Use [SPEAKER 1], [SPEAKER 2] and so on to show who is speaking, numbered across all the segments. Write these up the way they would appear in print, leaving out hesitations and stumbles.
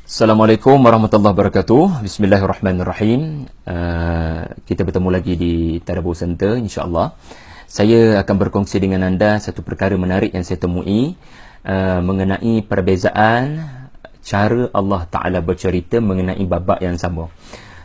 [SPEAKER 1] Assalamualaikum warahmatullahi wabarakatuh. Bismillahirrahmanirrahim. Kita bertemu lagi di Tadabbur Center, insya-Allah. Saya akan berkongsi dengan anda satu perkara menarik yang saya temui mengenai perbezaan cara Allah Ta'ala bercerita mengenai babak yang sama.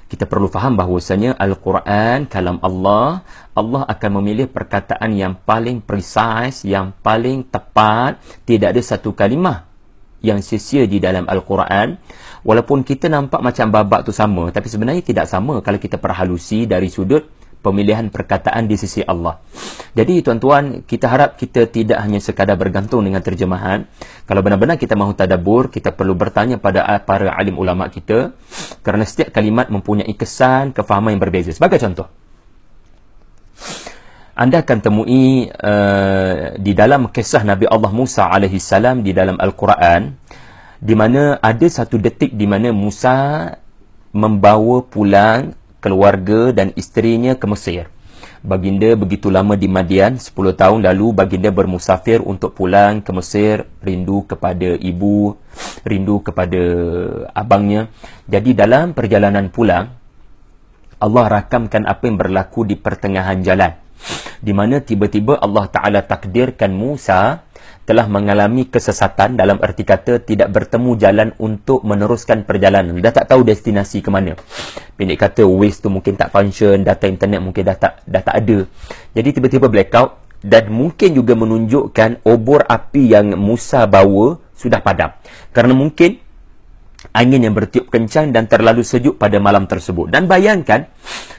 [SPEAKER 1] Kita perlu faham bahawasanya Al-Quran, kalam Allah, Allah akan memilih perkataan yang paling precise, yang paling tepat. Tidak ada satu kalimah yang sia-sia di dalam Al-Quran. Walaupun kita nampak macam babak tu sama, tapi sebenarnya tidak sama kalau kita perhalusi dari sudut pemilihan perkataan di sisi Allah. Jadi tuan-tuan, kita harap kita tidak hanya sekadar bergantung dengan terjemahan. Kalau benar-benar kita mahu tadabbur, kita perlu bertanya pada para alim ulama kita, kerana setiap kalimat mempunyai kesan, kefahaman yang berbeza. Sebagai contoh, anda akan temui di dalam kisah Nabi Allah Musa AS di dalam Al-Quran, di mana ada satu detik di mana Musa membawa pulang keluarga dan isterinya ke Mesir. Baginda begitu lama di Madian, 10 tahun, lalu baginda bermusafir untuk pulang ke Mesir, rindu kepada ibu, rindu kepada abangnya. Jadi dalam perjalanan pulang, Allah rakamkan apa yang berlaku di pertengahan jalan, di mana tiba-tiba Allah Ta'ala takdirkan Musa telah mengalami kesesatan, dalam erti kata tidak bertemu jalan untuk meneruskan perjalanan. Dah tak tahu destinasi ke mana. Pendek kata, Waze tu mungkin tak function, data internet mungkin dah tak ada. Jadi tiba-tiba blackout, dan mungkin juga menunjukkan obor api yang Musa bawa sudah padam. Kerana mungkin angin yang bertiup kencang dan terlalu sejuk pada malam tersebut. Dan bayangkan,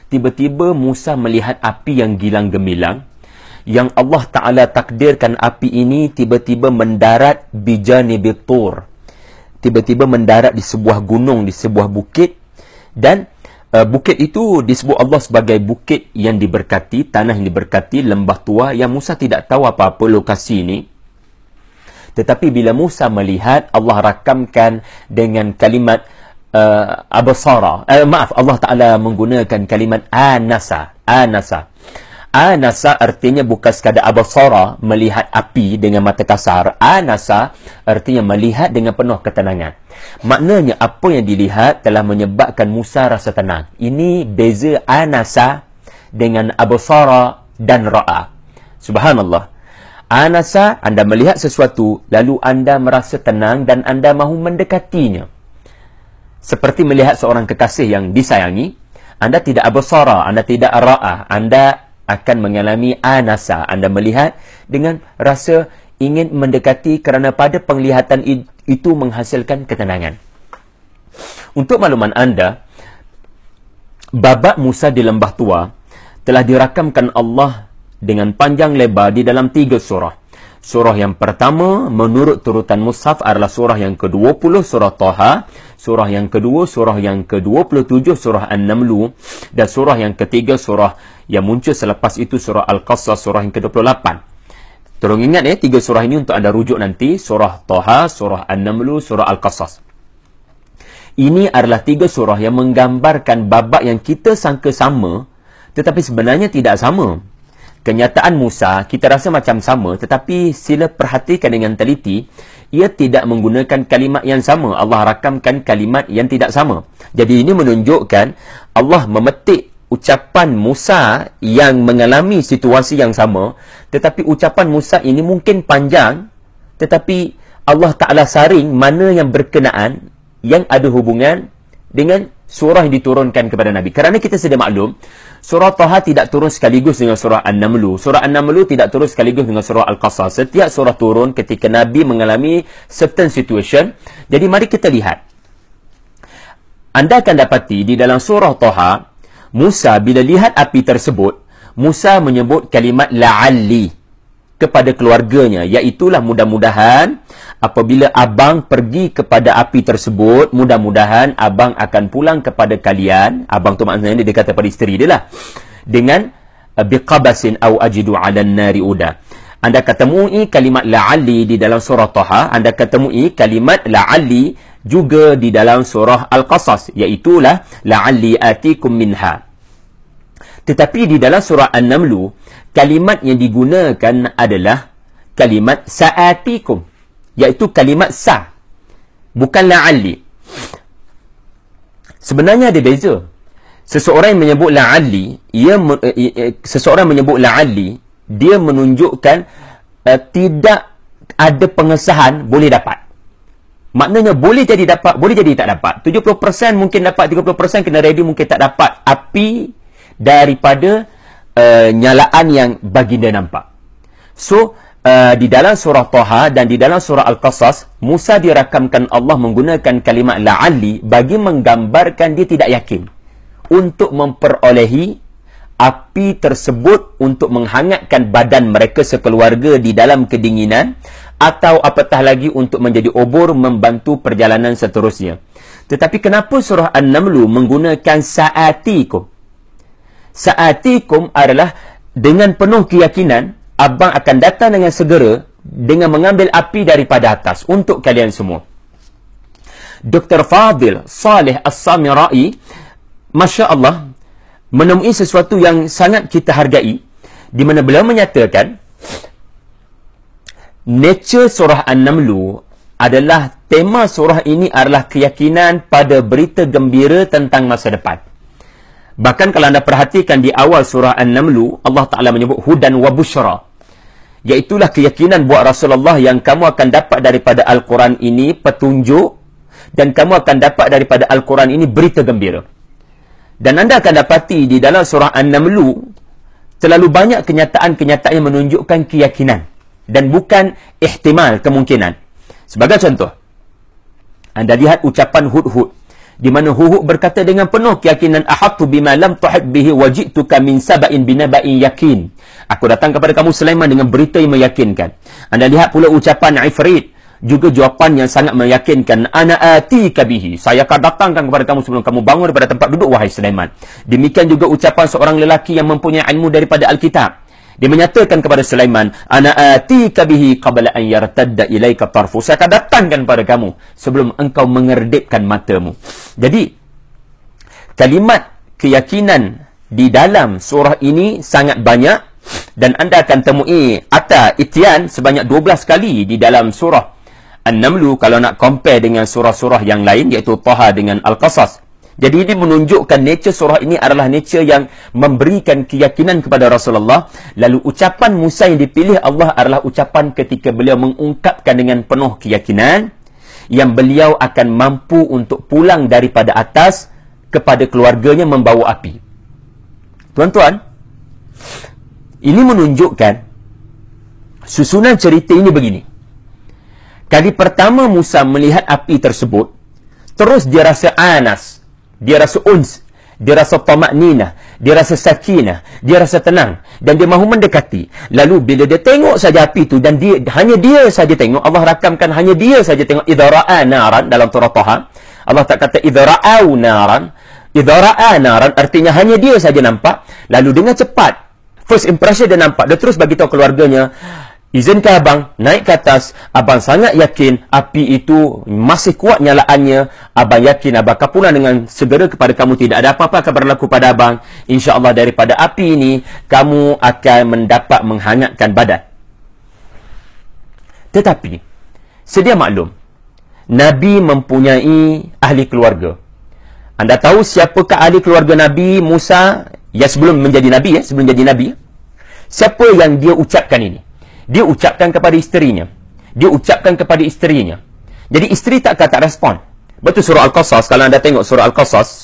[SPEAKER 1] tiba-tiba Musa melihat api yang gilang gemilang, yang Allah Ta'ala takdirkan api ini tiba-tiba mendarat bijanibit tur. Tiba-tiba mendarat di sebuah gunung, di sebuah bukit. Dan bukit itu disebut Allah sebagai bukit yang diberkati, tanah yang diberkati, lembah tua, yang Musa tidak tahu apa-apa lokasi ini. Tetapi bila Musa melihat, Allah rakamkan dengan kalimat abasara. Allah Ta'ala menggunakan kalimat anasa. Anasa artinya bukan sekadar abasara, melihat api dengan mata kasar. Anasa artinya melihat dengan penuh ketenangan. Maknanya apa yang dilihat telah menyebabkan Musa rasa tenang. Ini beza anasa dengan abasara dan ra'a. Subhanallah. Anasa, anda melihat sesuatu, lalu anda merasa tenang dan anda mahu mendekatinya. Seperti melihat seorang kekasih yang disayangi, anda tidak abasara, anda tidak ra'a, anda akan mengalami anasa. Anda melihat dengan rasa ingin mendekati, kerana pada penglihatan itu menghasilkan ketenangan. Untuk makluman anda, babak Musa di lembah tua telah dirakamkan Allah dengan panjang lebar di dalam 3 surah. Surah yang pertama menurut turutan mushaf adalah surah yang ke-20, surah Taha. Surah yang kedua, surah yang ke-27, surah An-Naml. Dan surah yang ketiga, surah yang muncul selepas itu, surah Al-Qasas, surah yang ke-28. Tolong ingat 3 surah ini untuk anda rujuk nanti. Surah Taha, surah An-Naml, surah Al-Qasas. Ini adalah 3 surah yang menggambarkan babak yang kita sangka sama, tetapi sebenarnya tidak sama. Kenyataan Musa, kita rasa macam sama, tetapi sila perhatikan dengan teliti, ia tidak menggunakan kalimat yang sama. Allah rakamkan kalimat yang tidak sama. Jadi ini menunjukkan Allah memetik ucapan Musa yang mengalami situasi yang sama, tetapi ucapan Musa ini mungkin panjang, tetapi Allah Ta'ala saring mana yang berkenaan, yang ada hubungan dengan surah yang diturunkan kepada Nabi. Kerana kita sedia maklum, surah Taha tidak turun sekaligus dengan surah An-Naml. Surah An-Naml tidak turun sekaligus dengan surah Al-Qasas. Setiap surah turun ketika Nabi mengalami certain situation. Jadi mari kita lihat. Anda akan dapati di dalam surah Taha, Musa bila lihat api tersebut, Musa menyebut kalimat la'alli kepada keluarganya, iaitulah mudah-mudahan apabila abang pergi kepada api tersebut, mudah-mudahan abang akan pulang kepada kalian. Abang tu maknanya dia kata pada isteri dia lah, dengan biqabasin au ajidu 'alan nari uda. Anda ketemui kalimat la'alli di dalam surah Taha, anda ketemui kalimat la'alli juga di dalam surah Al-Qasas, iaitulah la'alli atikum minha. Tetapi di dalam surah An-Naml, kalimat yang digunakan adalah kalimat sa'atikum, iaitu kalimat sa, bukan la'alli. Sebenarnya ada beza. Seseorang yang menyebut la'alli, seseorang menyebut la'alli, dia menunjukkan tidak ada pengesahan boleh dapat. Maknanya boleh jadi dapat, boleh jadi tak dapat. 70% mungkin dapat, 30% kena ready mungkin tak dapat api daripada nyalaan yang baginda nampak. So, di dalam surah Taha dan di dalam surah Al-Qasas, Musa dirakamkan Allah menggunakan kalimat la'alli bagi menggambarkan dia tidak yakin untuk memperolehi api tersebut untuk menghangatkan badan mereka sekeluarga di dalam kedinginan, atau apatah lagi untuk menjadi obor membantu perjalanan seterusnya. Tetapi kenapa surah An-Naml menggunakan sa'atikum? Sa'atikum adalah dengan penuh keyakinan abang akan datang dengan segera dengan mengambil api daripada atas untuk kalian semua. Dr. Fadil Saleh As-Samirai, Masya Allah, menemui sesuatu yang sangat kita hargai, di mana beliau menyatakan nature surah An-Naml adalah, tema surah ini adalah keyakinan pada berita gembira tentang masa depan. Bahkan kalau anda perhatikan di awal surah An-Naml, Allah Ta'ala menyebut hudan wa busyra, iaitulah keyakinan buat Rasulullah yang kamu akan dapat daripada Al-Quran ini petunjuk, dan kamu akan dapat daripada Al-Quran ini berita gembira. Dan anda akan dapati di dalam surah An-Naml terlalu banyak kenyataan-kenyataan yang menunjukkan keyakinan dan bukan ihtimal, kemungkinan. Sebagai contoh, anda lihat ucapan Hud-Hud, di mana Hud berkata dengan penuh keyakinan, ahattu bima lam tuhit bihi wajituka min saba'in binaba'in yakin. Aku datang kepada kamu Sulaiman dengan berita yang meyakinkan. Anda lihat pula ucapan Ifrit, juga jawapan yang sangat meyakinkan, ana atika bihi, saya akan datangkan kepada kamu sebelum kamu bangun daripada tempat duduk, wahai Sulaiman. Demikian juga ucapan seorang lelaki yang mempunyai ilmu daripada Alkitab. Dia menyatakan kepada Sulaiman, ana atika bihi qabla an yartadda ilaika tarfu, saya akan datangkan kepada kamu sebelum engkau mengerdipkan matamu. Jadi kalimat keyakinan di dalam surah ini sangat banyak, dan anda akan temui ata ityan sebanyak 12 kali di dalam surah An-Naml kalau nak compare dengan surah-surah yang lain, iaitu Taha dengan Al-Qasas. Jadi ini menunjukkan nature surah ini adalah nature yang memberikan keyakinan kepada Rasulullah. Lalu ucapan Musa yang dipilih Allah adalah ucapan ketika beliau mengungkapkan dengan penuh keyakinan yang beliau akan mampu untuk pulang daripada atas kepada keluarganya membawa api. Tuan-tuan, ini menunjukkan susunan cerita ini begini. Kali pertama Musa melihat api tersebut, terus dia rasa anas, dia rasa uns, dia rasa tamakninah, dia rasa sakinah, dia rasa tenang, dan dia mahu mendekati. Lalu bila dia tengok saja api itu, dan hanya dia saja tengok, Allah rakamkan hanya dia saja tengok, idza ra'a naran dalam surah Taha. Allah tak kata idza ra'au naran. Idza ra'a naran artinya hanya dia saja nampak. Lalu dengan cepat, first impression dia nampak, dia terus bagi tahu keluarganya, izinkan abang naik ke atas, abang sangat yakin api itu masih kuat nyalaannya, abang yakin abang akan pulang dengan segera kepada kamu, tidak ada apa-apa akan berlaku pada abang, insya-Allah daripada api ini kamu akan mendapat menghangatkan badan. Tetapi sedia maklum, Nabi mempunyai ahli keluarga. Anda tahu siapakah ahli keluarga Nabi Musa yang sebelum menjadi Nabi, sebelum jadi Nabi? Siapa yang dia ucapkan ini? Dia ucapkan kepada isterinya. Dia ucapkan kepada isterinya. Jadi isteri tak respon. Betul surah Al-Qasas, kalau anda tengok surah Al-Qasas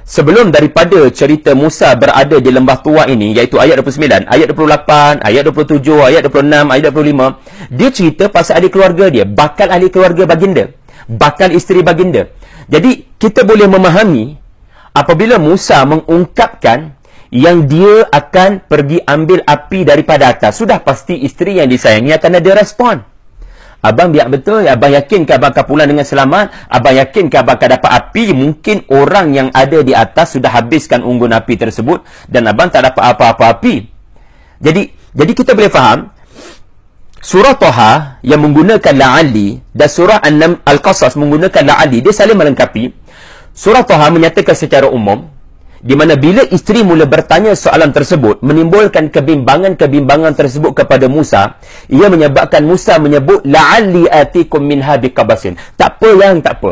[SPEAKER 1] sebelum daripada cerita Musa berada di lembah tua ini, iaitu ayat 29, ayat 28, ayat 27, ayat 26, ayat 25, dia cerita pasal ahli keluarga dia, bakal ahli keluarga baginda, bakal isteri baginda. Jadi kita boleh memahami apabila Musa mengungkapkan yang dia akan pergi ambil api daripada atas, sudah pasti isteri yang disayangi akan ada respon. Abang biar betul, abang yakin ke abang akan pulang dengan selamat, abang yakin ke abang akan dapat api. Mungkin orang yang ada di atas sudah habiskan unggun api tersebut dan abang tak dapat apa-apa api. Jadi kita boleh faham surah Taha yang menggunakan la'ali dan surah Al-Qasas menggunakan la'ali, dia saling melengkapi. Surah Taha menyatakan secara umum, di mana bila isteri mula bertanya soalan tersebut, menimbulkan kebimbangan tersebut kepada Musa, ia menyebabkan Musa menyebut la'alli atikum minha biqabasin. Tak apa.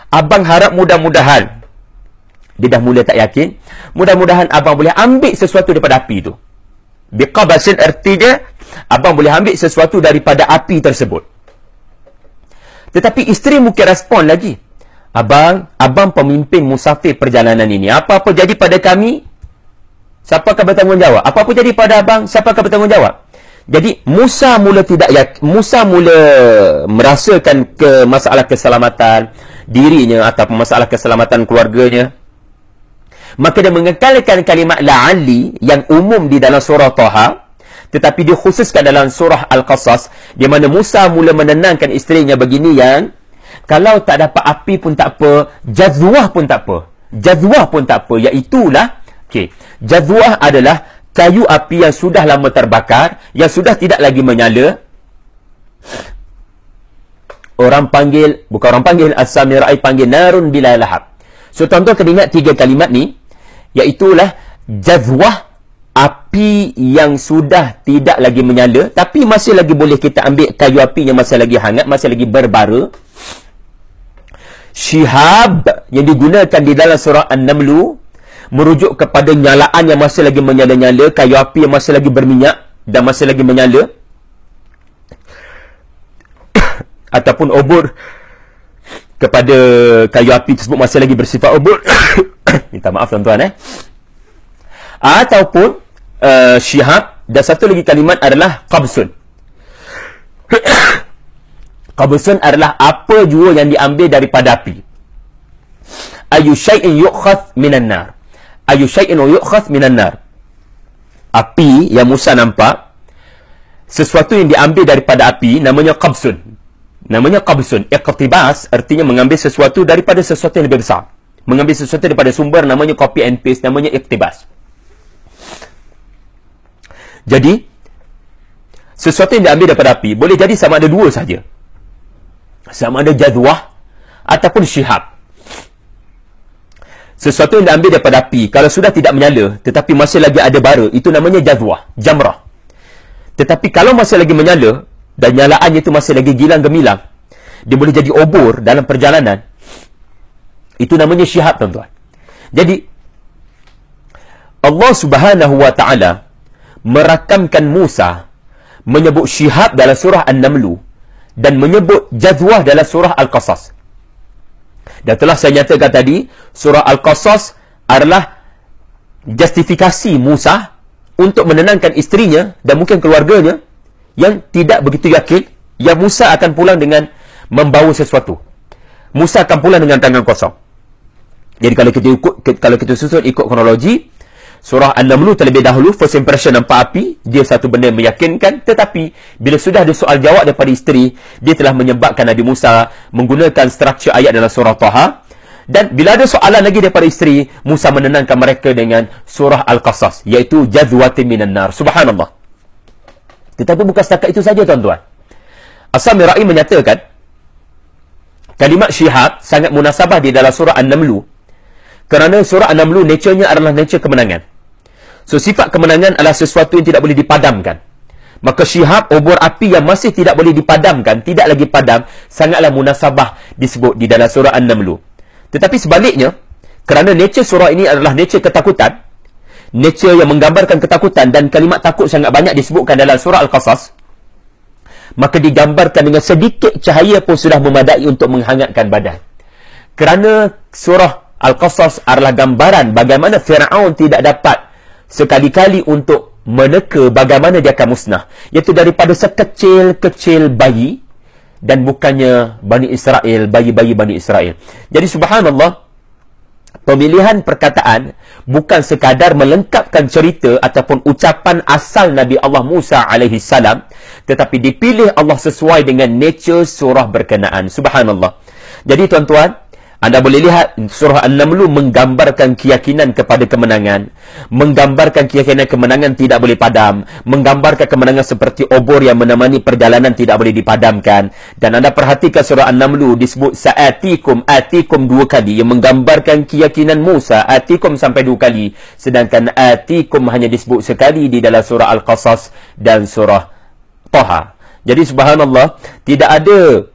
[SPEAKER 1] Abang harap mudah-mudahan, dia dah mula tak yakin, mudah-mudahan abang boleh ambil sesuatu daripada api tu. Biqabasin artinya, abang boleh ambil sesuatu daripada api tersebut. Tetapi isteri mungkin respon lagi. Abang pemimpin musafir perjalanan ini. Apa-apa jadi pada kami, siapa akan bertanggungjawab? Apa-apa jadi pada abang, siapa akan bertanggungjawab? Jadi Musa mula merasakan masalah keselamatan dirinya ataupun masalah keselamatan keluarganya. Maka dia mengekalkan kalimat la'alli yang umum di dalam surah Taha, tetapi dia khususkan dalam surah Al-Qasas, di mana Musa mula menenangkan isterinya begini, yang kalau tak dapat api pun tak apa, jazwah pun tak apa. Jazwah pun tak apa, iaitulah, jazwah adalah kayu api yang sudah lama terbakar, yang sudah tidak lagi menyala. Bukan orang panggil, As-Samirai panggil narun bila lahab. So, tuan-tuan kena ingat 3 kalimat ni, iaitulah jazwah, api yang sudah tidak lagi menyala, tapi masih lagi boleh kita ambil kayu api yang masih lagi hangat, masih lagi berbara. Syihab yang digunakan di dalam surah An-Namlu merujuk kepada nyalaan yang masih lagi menyala-nyala, kayu api yang masih lagi berminyak dan masih lagi menyala. Ataupun obor kepada kayu api tersebut masih lagi bersifat obor. Minta maaf tuan-tuan. Ataupun syihab, dan satu lagi kalimat adalah qabsun. Qabsun adalah apa jua yang diambil daripada api. Ayu syai'in yu'khadh minan nar. Ayu syai'in yu'khadh minan nar. Api yang Musa nampak, sesuatu yang diambil daripada api, namanya qabsun. Namanya qabsun. Iqtibas artinya mengambil sesuatu daripada sesuatu yang lebih besar. Mengambil sesuatu daripada sumber, namanya copy and paste, namanya iqtibas. Jadi, sesuatu yang diambil daripada api boleh jadi sama ada dua saja. Sama ada jazwah ataupun syihab. Sesuatu yang diambil daripada api, kalau sudah tidak menyala tetapi masih lagi ada bara, itu namanya jazwah, jamrah. Tetapi kalau masih lagi menyala dan nyalaannya itu masih lagi gilang gemilang, dia boleh jadi obor dalam perjalanan, itu namanya syihab, tuan-tuan. Jadi Allah Subhanahu wa ta'ala merakamkan Musa menyebut syihab dalam surah An-Namlu dan menyebut jazwah dalam surah Al-Qasas. Dan telah saya nyatakan tadi, surah Al-Qasas adalah justifikasi Musa untuk menenangkan isterinya dan mungkin keluarganya yang tidak begitu yakin yang Musa akan pulang dengan membawa sesuatu. Musa akan pulang dengan tangan kosong. Jadi kalau kita susun ikut kronologi, surah An-Namlu terlebih dahulu, first impression nampak api, dia satu benda yang meyakinkan, tetapi bila sudah ada soal jawab daripada isteri, dia telah menyebabkan Nabi Musa menggunakan struktur ayat dalam surah Taha. Dan bila ada soalan lagi daripada isteri, Musa menenangkan mereka dengan surah Al-Qasas, iaitu jazwatin minan nar. Subhanallah. Tetapi bukan setakat itu saja, tuan-tuan. As-Samirai menyatakan kalimat syihab sangat munasabah di dalam surah An-Namlu, kerana surah An-Namlu nature-nya adalah nature kemenangan. So, sifat kemenangan adalah sesuatu yang tidak boleh dipadamkan. Maka syihab, obor api yang masih tidak boleh dipadamkan, tidak lagi padam, sangatlah munasabah disebut di dalam surah An-Namlu. Tetapi sebaliknya, kerana nature surah ini adalah nature ketakutan, nature yang menggambarkan ketakutan, dan kalimat takut sangat banyak disebutkan dalam surah Al-Qasas, maka digambarkan dengan sedikit cahaya pun sudah memadai untuk menghangatkan badan. Kerana surah Al-Qasas adalah gambaran bagaimana Fir'aun tidak dapat sekali-kali untuk meneka bagaimana dia akan musnah. Iaitu daripada sekecil-kecil bayi, dan bukannya Bani Israel, bayi-bayi Bani Israel. Jadi subhanallah, pemilihan perkataan bukan sekadar melengkapkan cerita ataupun ucapan asal Nabi Allah Musa alaihi salam, tetapi dipilih Allah sesuai dengan nature surah berkenaan. Subhanallah. Jadi tuan-tuan, anda boleh lihat surah An-Namlu menggambarkan keyakinan kepada kemenangan, menggambarkan keyakinan kemenangan tidak boleh padam, menggambarkan kemenangan seperti obor yang menemani perjalanan tidak boleh dipadamkan. Dan anda perhatikan surah An-Namlu disebut sa'atikum, atikum 2 kali, yang menggambarkan keyakinan Musa, atikum sampai 2 kali, sedangkan atikum hanya disebut sekali di dalam surah Al-Qasas dan surah Taha. Jadi subhanallah, tidak ada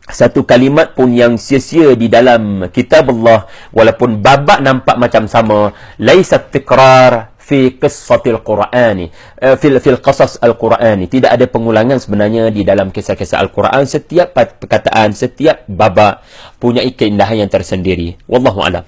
[SPEAKER 1] satu kalimat pun yang sia-sia di dalam kitab Allah, walaupun babak nampak macam sama, laisat tikrar fi qissatil Qur'ani, fil qasas al-Qur'ani. Tidak ada pengulangan sebenarnya di dalam kisah-kisah Al-Quran. Setiap perkataan, setiap babak punya keindahan yang tersendiri. Wallahu a'lam.